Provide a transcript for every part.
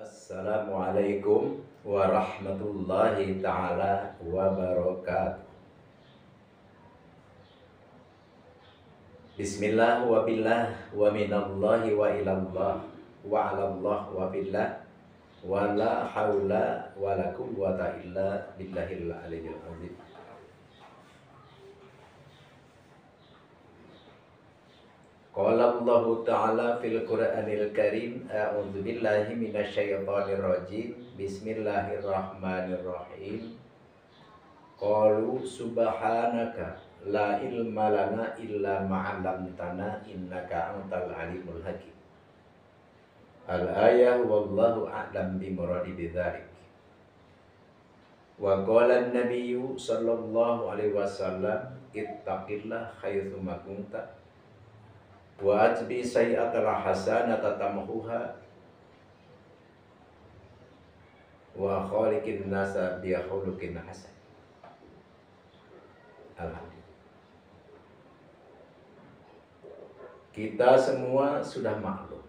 Assalamualaikum warahmatullahi ta'ala wabarakatuh. Bismillah wa billah wa minallahi wa ilallah wa alallah wa billah wa la hawla wa la quwwata illa billahil aliyyil azim. Qala Allah Ta'ala fil Qur'anil Karim, a'udzu billahi minasyaitonir rajim. Bismillahirrahmanirrahim. Qalu subhanaka la ilma lana illa ma 'allamtana innaka antal alimul hakim. Al-ayah wallahu a'lam bimuradi bidzalik. Wa qala an-nabiyyu sallallahu alaihi wasallam ittaqillah haitsu ma kunta wa atbi sayyi'atal hasanata tamhuha wa khaliqin nasa bi khuluqin hasan. Alhamdulillah. Kita semua sudah maklum.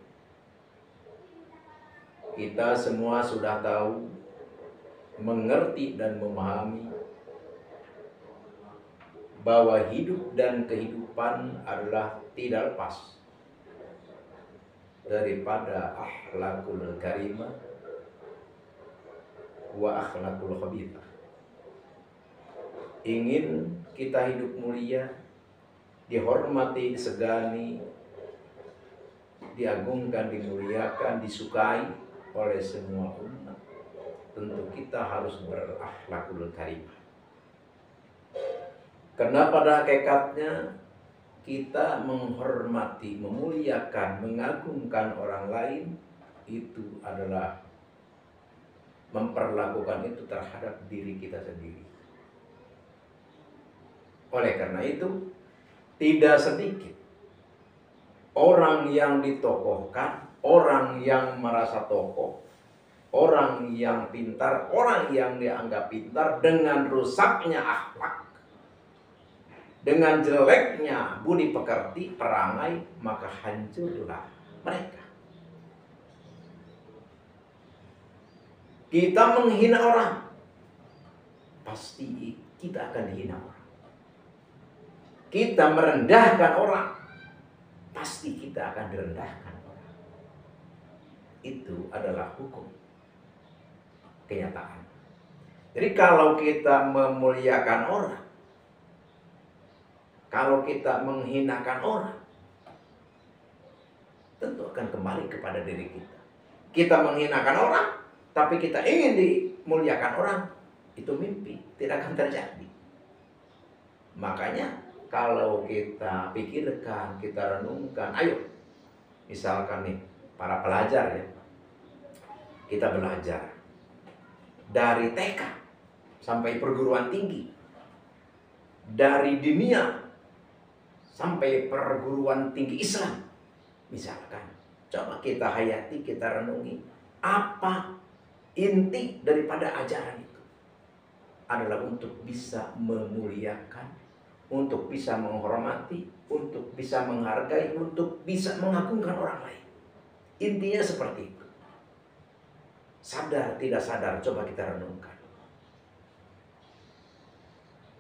Kita semua sudah tahu, mengerti dan memahami bahwa hidup dan kehidupan adalah tidak lepas daripada akhlakul karimah wa akhlakul khabithah. Ingin kita hidup mulia, dihormati, disegani, diagungkan, dimuliakan, disukai oleh semua umat, tentu kita harus berakhlakul karimah. Karena pada hakikatnya kita menghormati, memuliakan, mengagungkan orang lain itu adalah memperlakukan itu terhadap diri kita sendiri. Oleh karena itu, tidak sedikit orang yang ditokohkan, orang yang merasa tokoh, orang yang pintar, orang yang dianggap pintar dengan rusaknya akhlak, dengan jeleknya budi pekerti, perangai, maka hancurlah mereka. Kita menghina orang, pasti kita akan dihina orang. Kita merendahkan orang, pasti kita akan direndahkan orang. Itu adalah hukum kenyataan. Jadi kalau kita memuliakan orang, kalau kita menghinakan orang, tentu akan kembali kepada diri kita. Kita menghinakan orang, tapi kita ingin dimuliakan orang, itu mimpi, tidak akan terjadi. Makanya kalau kita pikirkan, kita renungkan, ayo, misalkan nih, para pelajar ya, kita belajar dari TK sampai perguruan tinggi, dari dinia sampai perguruan tinggi Islam, misalkan, coba kita hayati, kita renungi, apa inti daripada ajaran itu? Adalah untuk bisa memuliakan, untuk bisa menghormati, untuk bisa menghargai, untuk bisa mengagungkan orang lain. Intinya seperti itu. Sadar tidak sadar, coba kita renungkan.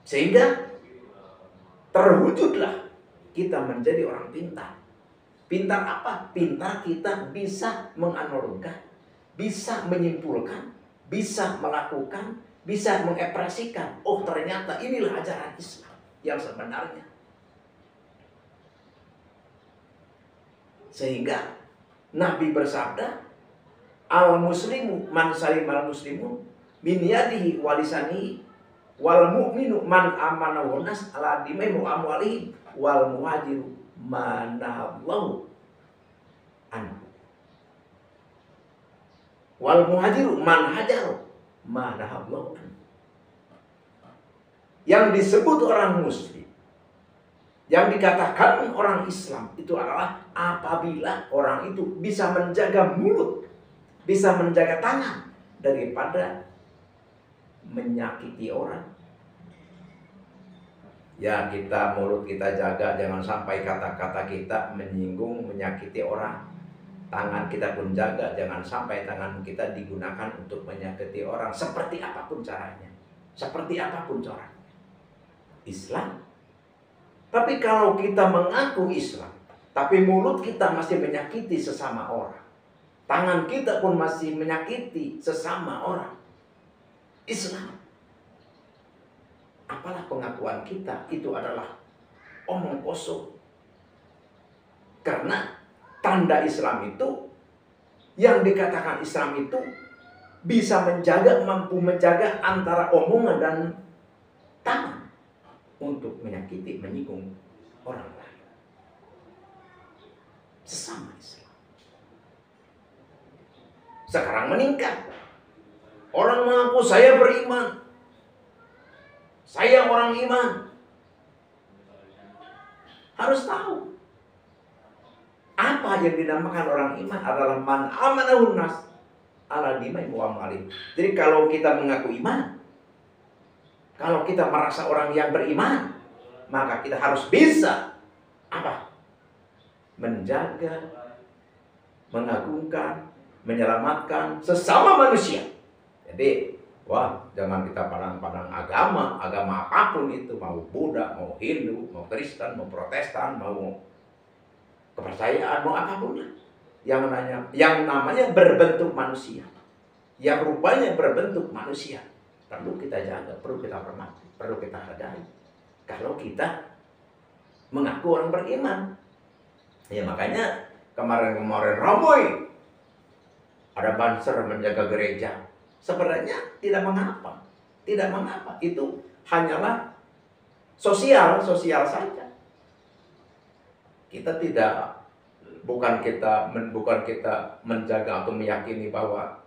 Sehingga terwujudlah kita menjadi orang pintar. Pintar apa? Pintar kita bisa menganalogkan, bisa menyimpulkan, bisa melakukan, bisa mengekspresikan. Oh, ternyata inilah ajaran Islam yang sebenarnya. Sehingga Nabi bersabda, al-muslimu man salimal muslimu min yadihi wa lisanihi wal mu'minu man amana wa nas ala dimaihi wa amwalihi wal muhajiru manallahu anhu wal muhajiru man hajaru manallahu anhu. Yang disebut orang muslim, yang dikatakan orang Islam, itu adalah apabila orang itu bisa menjaga mulut, bisa menjaga tangan daripada menyakiti orang. Ya, mulut kita jaga, jangan sampai kata-kata kita menyinggung, menyakiti orang. Tangan kita pun jaga, jangan sampai tangan kita digunakan untuk menyakiti orang seperti apapun caranya. Seperti apapun caranya. Islam. Tapi kalau kita mengaku Islam, tapi mulut kita masih menyakiti sesama orang, tangan kita pun masih menyakiti sesama orang, Islam. Apalah pengakuan kita, itu adalah omong kosong. Karena tanda Islam itu, yang dikatakan Islam itu bisa menjaga, mampu menjaga antara omongan dan tangan untuk menyakiti, menyinggung orang lain. Sesama Islam. Sekarang meningkat. Orang mengaku saya beriman. Saya orang iman. Harus tahu. Apa yang dinamakan orang iman adalah man amanahun nas ala dimai mu'amalin. Jadi kalau kita mengaku iman, kalau kita merasa orang yang beriman, maka kita harus bisa apa? Menjaga, mengagungkan, menyelamatkan sesama manusia. Jadi, wah, jangan kita pandang-pandang agama apapun itu, mau Buddha, mau Hindu, mau Kristen, mau Protestan, mau kepercayaan, mau apapun lah. Yang namanya berbentuk manusia, yang rupanya berbentuk manusia, perlu kita jaga, perlu kita hormati, perlu kita hargai. Kalau kita mengaku orang beriman, ya makanya kemarin-kemarin ramai ada banser menjaga gereja. Sebenarnya tidak mengapa, itu hanyalah sosial saja. Kita tidak, bukan kita menjaga atau meyakini bahwa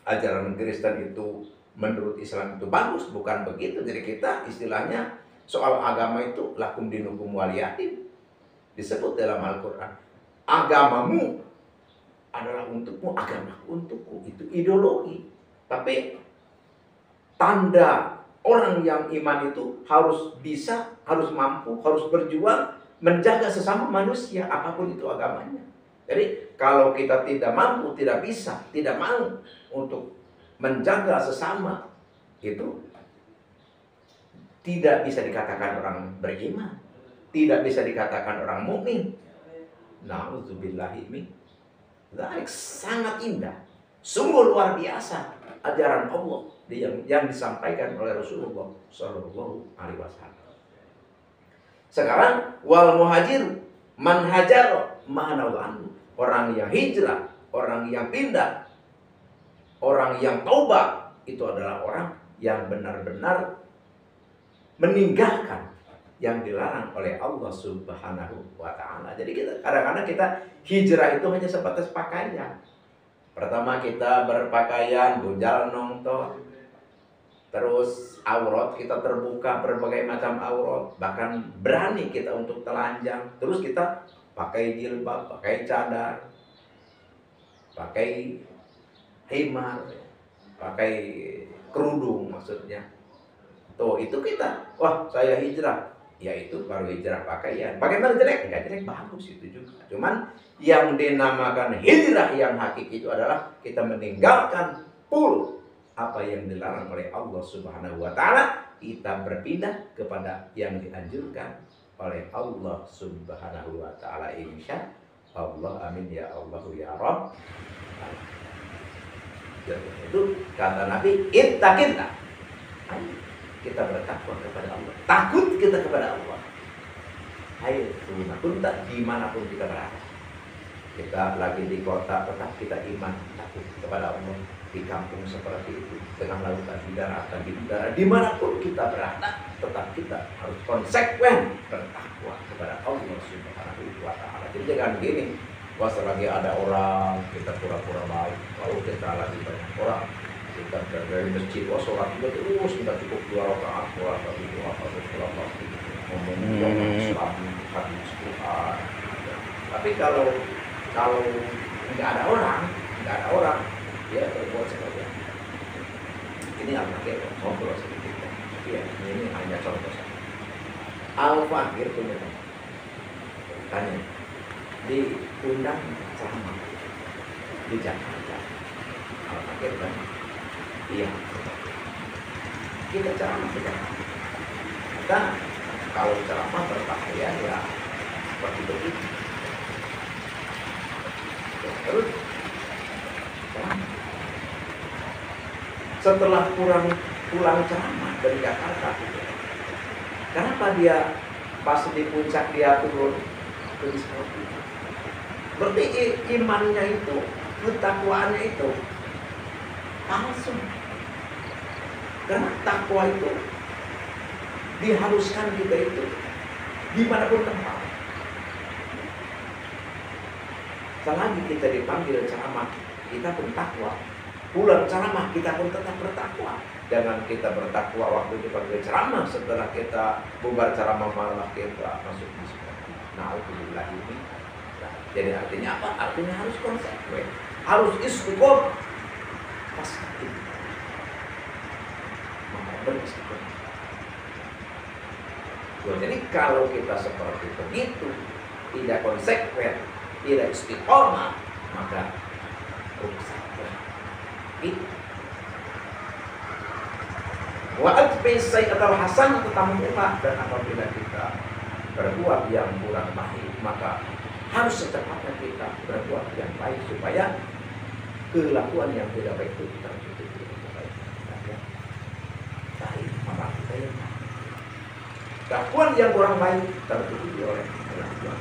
ajaran Kristen itu menurut Islam itu bagus, bukan begitu. Jadi kita istilahnya soal agama itu lakum dinukum waliyatin, disebut dalam Al-Quran. Agamamu adalah untukmu, agamaku untukku, itu ideologi. Tapi tanda orang yang iman itu harus bisa, harus mampu, harus berjuang menjaga sesama manusia, apapun itu agamanya. Jadi kalau kita tidak mampu, tidak bisa, tidak mau untuk menjaga sesama, itu tidak bisa dikatakan orang beriman, tidak bisa dikatakan orang mukmin. Nauzubillahi min dzalik. Sangat indah, sungguh luar biasa ajaran Allah yang disampaikan oleh Rasulullah Shallallahu Alaihi Wasallam. Sekarang wal muhajir man hajar ma'anahu, orang yang hijrah, orang yang pindah, orang yang taubat, itu adalah orang yang benar-benar meninggalkan yang dilarang oleh Allah Subhanahu wa Ta'ala. Jadi kadang-kadang kita hijrah itu hanya sebatas pakaian. Pertama kita berpakaian, gunjal nongtor, terus aurat kita terbuka, berbagai macam aurat, bahkan berani kita untuk telanjang. Terus kita pakai jilbab, pakai cadar, pakai himar, pakai kerudung maksudnya. Tuh itu kita, wah saya hijrah. Ya itu baru hijrah pakaian. Bagaimana jelek? Enggak jelek, bagus itu juga. Cuman yang dinamakan hijrah yang hakiki itu adalah kita meninggalkan full apa yang dilarang oleh Allah Subhanahu wa Ta'ala, kita berpindah kepada yang dianjurkan oleh Allah Subhanahu wa Ta'ala. Insya Allah, amin ya Allah ya Rabb. Jadi itu kata Nabi, ittaqillah. Kita bertakwa kepada Allah, takut kita kepada Allah. Ayo, kunta dimanapun kita berada. Kita lagi di kota, tetap kita iman, takut kepada Allah. Di kampung seperti itu, tengah lautan, di daratan, di udara, dimanapun kita berada, tetap kita harus konsekuen bertakwa kepada Allah Subhanahu wa Ta'ala. Jadi jangan begini, wah selagi ada orang kita pura-pura baik, kalau kita lagi banyak orang, kita dari masjid, wah sholat juga terus, kita cukup 2 rakaat, sholat lagi, sholat lagi, ngomong Islam, hadis Quran. Tapi kalau nggak ada orang, dia berbuat seperti itu. Ini Al-Fakir ngobrol sedikit. Ya, ini hanya contoh saja. Al-Fakir punya tanya, diundang ceramah di Jakarta. Al-Fakir kan? Iya. Kita ceramah di Jakarta. Kita kalau ceramah berpakaian ya seperti begitu. Terus ceramah. Setelah pulang ceramah dari Jakarta, kenapa dia pas di puncak dia turun ke Wisma? Berarti imannya itu, ketakwaannya itu palsu. Karena takwa itu diharuskan kita itu dimanapun tempat. Selagi kita dipanggil ceramah, kita pun takwa. Pulang ceramah, kita pun tetap bertakwa. Jangan kita bertakwa waktu dipanggil ceramah, setelah kita bubar ceramah malah kita masuk Wisma. Na'udzubillah ini. Jadi artinya apa? Artinya harus konsekuen, harus istiqomah. Pasti maka beristiqomah. Jadi kalau kita seperti begitu, tidak konsekuen, tidak istiqomah, maka rusak. Wa atbi sayyi'atal hasanah tatammuha, dan apabila kita berbuat yang kurang baik, maka harus secepatnya kita berbuat yang baik supaya kelakuan yang tidak baik itu tertutup dengan baik. Baik, maka kita yang baik. Kelakuan yang kurang baik tertutup oleh kelakuan.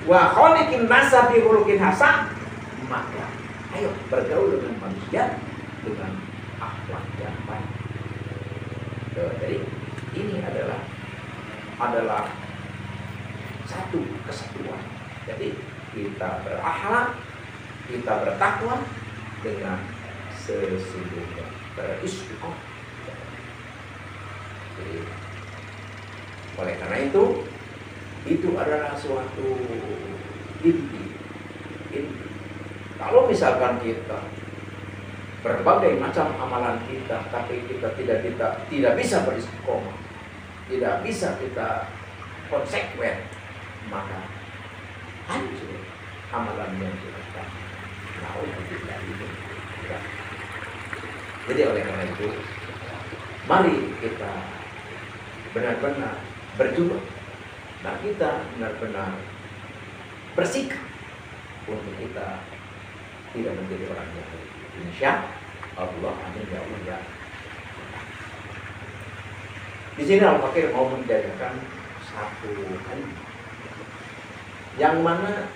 Wa khaliqin nasa bi khuluqin hasan, maka ayo bergaul dengan manusia dengan akhlak yang baik. Jadi ini adalah satu kesatuan. Jadi kita berakhlak, kita bertakwa dengan sesungguhnya beristiqomah. Jadi oleh karena itu adalah suatu inti. Kalau misalkan kita berbagai macam amalan kita, tapi kita tidak bisa beristiqomah, tidak bisa kita konsekuen, maka hancur amalan yang kita. Na'udzubillah itu. Jadi oleh karena itu, mari kita benar-benar berjuang, dan kita benar-benar bersikap untuk kita tidak menjadi orang yang insya Allah, amin ya Allah ya. Di sini Al-Fakir mau menjadikan satu kalimat, yang mana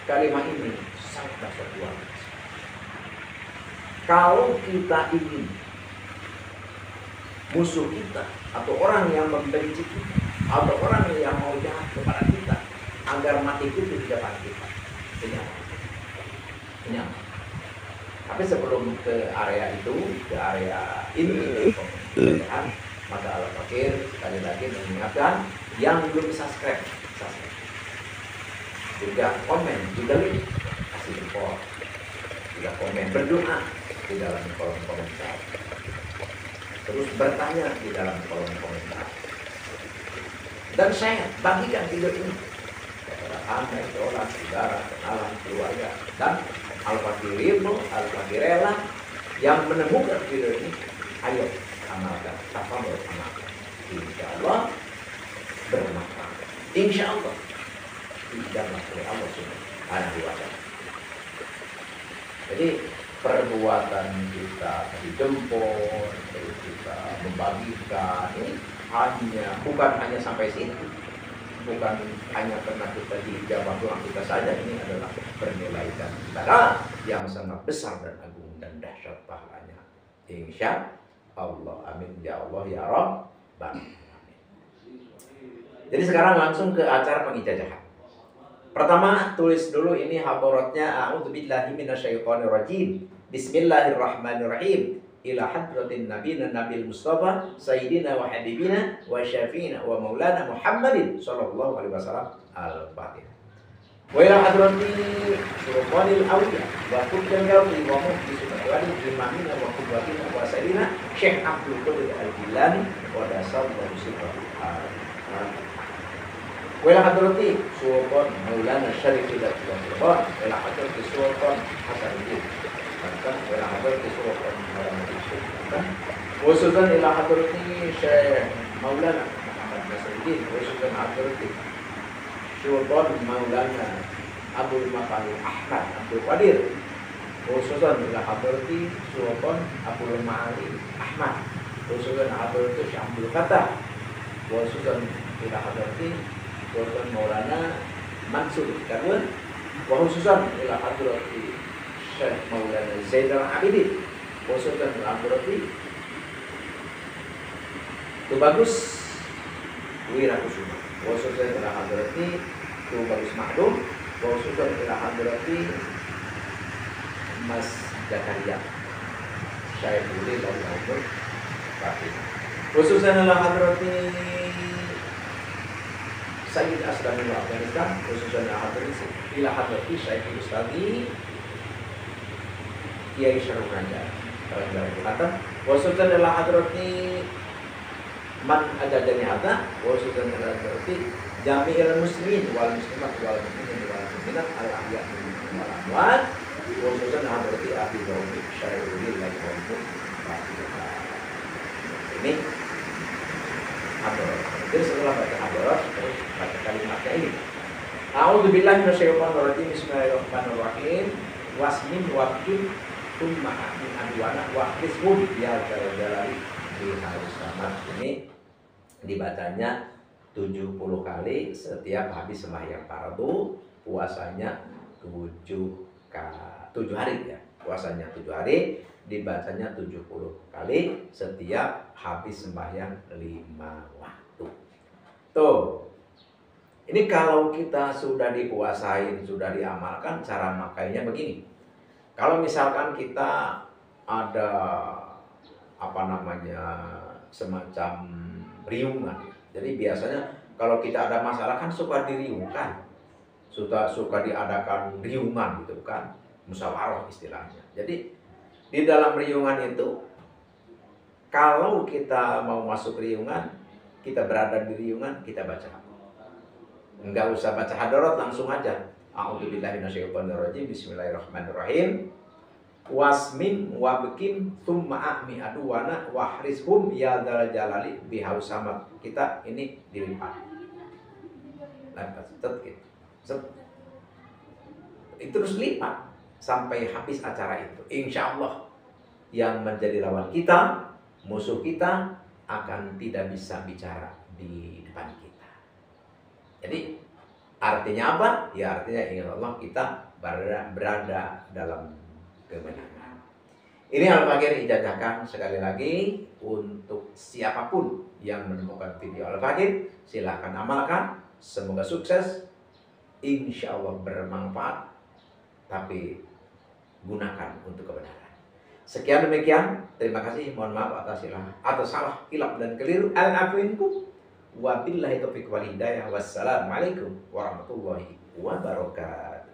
kalimat ini sangat dasar luar biasa. Kalau kita ingin musuh kita atau orang yang membenci kita atau orang yang mau jahat kepada kita agar mati itu di depan kita, ini apa? Tapi sebelum ke area itu, ke area ini, maka Al-Fakir sekali lagi mengingatkan yang belum subscribe, juga komen, juga like, kasih support, juga komen, berdoa di dalam kolom komentar, terus bertanya di dalam kolom komentar, dan share, bagikan video ini kepada anda, saudara, saudara, kenalan, keluarga, dan Al-Fakir rela yang menemukan video ini. Ayo amalkan, tafadhol amalkan. Insya Allah bermanfaat. Insya Allah dijamah oleh Allah Subhanahu wa Ta'ala. Jadi perbuatan kita dijemput, terus kita membagikan, ini bukan hanya sampai situ. Bukan hanya karena kita dijabah doa kita saja, ini adalah bernilai dan ibadah yang sangat besar dan agung dan dahsyat pahalanya. Insya Allah, amin ya Allah ya Rabbal alamin. Jadi sekarang langsung ke acara pengijazahan. Pertama, tulis dulu ini habaratnya. A'udzubillahi minasyaitonirrajim. Bismillahirrahmanirrahim. Ila hadratin nabiyina nabil mustafa sayyidina wa habibina wa syafiina wa maulana Muhammadin sallallahu alaihi wasallam. Al-Fatihah. Wa ila hadrati sultanil awliya wa qutbil gawli wa muhdi subhanahu imamina wa qudwatina wa sayyidina Syekh Abdul Qadir Al-Jilani wa dasallahu sifat. Wala hadrati Sultan Maulana Syarif Hidayatullah Cirebon, wala hadrati Sultan Hasanuddin Banten, wala hadrati Sultan Maulana Yusuf Banten, khususan ila hadrati Syekh Maulana Muhammad Nasruddin, khususan hadrati Sultan Maulana Abdul Maqamil Ahmad Abdul Qadir, khususan ila hadrati Sultan Abdul Ma'ali Ahmad, khususan hadrati Syekh Abdul Fattah, khususan ila hadrati Sultan Maulana Mansur Karun, wa khususan ila hadrati Syekh Maulana Zainal Abidin, khususan ila hadrati Tubagus Wirakusuma, khususan ila hadrati Tubagus Mahdum, khususan ila hadrati Mas Zakaria Syaikhul Umur Fakih, khususan ila hadrati Sayyid Aslamul Afghanistan, khususan ila hadrati Syaikhul Ustadi Kiai Syarul Raja Kalimantan, khususan ila hadrati Man Ajadani Ada, khususan ila hadrati Jami'il Muslimin wal Muslimat wal Muslimin wal Muslimat al Ahya wal Amwat, khususan ila hadrati Abi Dawud Syaikhul Umur Fakih. Ini hadroh. Jadi setelah baca hadroh, terus baca kalimatnya ini. A'udzubillahi minasyaitonir rajim. Bismillahirrahmanirrahim. Wasmin wabkin thumma min adwana wa qismun ya jalali di harus samad. Ini dibacanya 70 kali setiap habis sembahyang fardu. Puasanya 7 hari ya. Puasanya 7 hari, dibacanya 70 kali setiap habis sembahyang 5 waktu. Tuh. Ini kalau kita sudah dipuasain, sudah diamalkan, cara makainya begini. Kalau misalkan kita ada semacam riungan. Jadi biasanya kalau kita ada masalah kan suka diriungkan. Suka diadakan riungan gitu kan. Musyawarah istilahnya. Jadi di dalam riungan itu, kalau kita mau masuk riungan, kita berada di riungan, kita baca. Enggak usah baca hadarat, langsung aja. A'udzubillahi minasyaitonirrajim. Bismillahirrahmanirrahim. Wasmin wabkim thumma a'mi aduwana wahrishum ya dzal jalali bihausamat. Kita ini dilipat. Itu terus lipat sampai habis acara itu. Insya Allah yang menjadi lawan kita, musuh kita, akan tidak bisa bicara di depan kita. Jadi artinya apa? Ya artinya ingat Allah, kita berada dalam kemenangan. Ini Al-Fakir ijazahkan sekali lagi untuk siapapun yang menemukan video Al-Fakir, silahkan amalkan. Semoga sukses. Insya Allah bermanfaat. Tapi gunakan untuk kebenaran. Sekian demikian. Terima kasih. Mohon maaf atas salah, hilaf dan keliru. Al-afwinku. Wabillahi taufiq wal hidayah. Wassalamualaikum warahmatullahi wabarakatuh.